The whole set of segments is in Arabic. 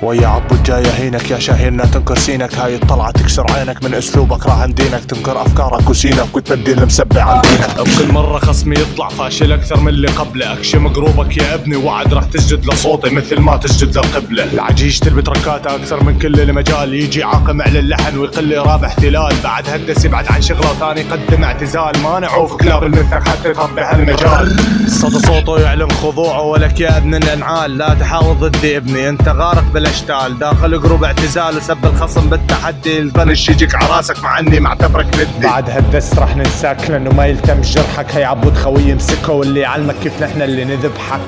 ويا عبو الجاي هينك يا شاهيننا تنكر سينك، هاي الطلعة تكسر عينك من اسلوبك راح دينك، تنكر افكارك وسينك وتبدي المسبع عن دينك. بكل مرة خصمي يطلع فاشل اكثر من اللي قبله، اكشم قروبك يا ابني وعد راح تسجد لصوتي مثل ما تسجد للقبلة. العجيج تلبي تركاته اكثر من كل المجال، يجي عاقم على اللحن ويقل راب احتلال، بعد هدس يبعد عن شغله ثاني قدم اعتزال، ما نعوف كلاب المثل حتى تربي هالمجال. صدى صوته يعلن خضوعه ولك يا ابن الانعال، لا تحاول ضدي ابني انت غارق بالاشتال، داخل قروب اعتزال وسب الخصم بالتحدي، الفنش يجيك عراسك مع اني معتبرك ندي. بعد هالدس راح ننساك لانه ما يلتم جرحك، هي عبود خوي امسكه واللي يعلمك كيف نحن اللي نذبحك.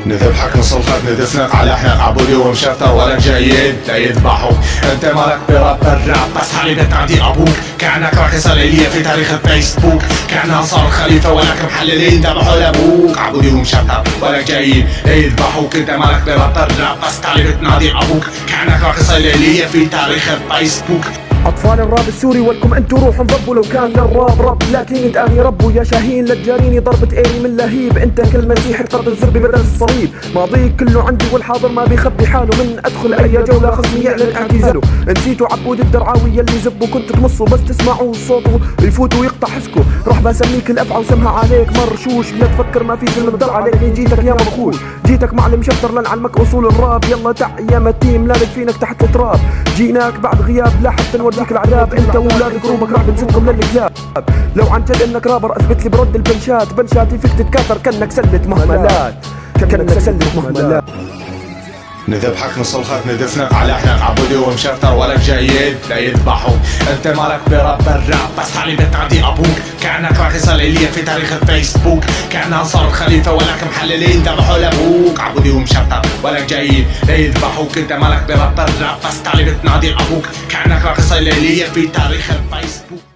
نذبحك نصلخك ندفنك على حناق عبودي ومشرطة ولا جايين لا يذبحوك، انت مالك براب الراب بس حالي بتعدي ابوك، كأنك راقصة ليلية في تاريخ الفيسبوك، كأنها صار خليفة ولكن محللين ذبحوا لابوك، عبودي ومشرطة ولا جايين لا يذبحوك، انت مالك براب الراب بس حالي بتنادي ابوك، كأنك راقصة ليلية في تاريخ الفيسبوك. أطفال الراب السوري ولكم انتو روحوا انضبوا، لو كان للراب رب لكن يداني ربوا، يا شاهين لا تجاريني ضربة ايري من لهيب، انت كل مسيح طرد الزربي بدل الصليب، ماضيك كله عندي والحاضر ما بيخبي حاله، من ادخل اي جولة خصمي يعلن اعتزاله، نسيتوا عبود الدرعاوي يلي زبوا كنتوا تمصوا بس تسمعوا صوته يفوتوا ويقطع حسكوا، راح بسميك الافعى وسمها عليك مرشوش، لا تفكر ما في ظلم الدر عليك، جيتك يا مبخوش، جيتك معلم شفتر لنعلمك اصول الراب، يلا تع يا متيم لا فينك تحت التراب، جيناك بعد غياب لا حتى نوريك العذاب، انت واولاد قروبك راح بنسدكم للكلاب، لو عن جد انك رابر اثبت لي برد البنشات، بنشاتي فيك تتكاثر كانك سلة مهملات، كانك سلة مهملات. نذبحك نصلخك ندفنك على حناق عبودي ومشرطر ولك جايين لا يذبحوك، انت مالك براب الراب بس حالي بتعدي ابوك، كأنك راقصة ليلية في تاريخ الفيسبوك، كأنها صار خليفة ولكن محللين ذبحوا لابوك، عبودي ومشرطر ولك جايين لا يذبحوك، انت مالك براب الراب بس حالي بتنادي ابوك، كأنك راقصة ليلية في تاريخ الفيسبوك.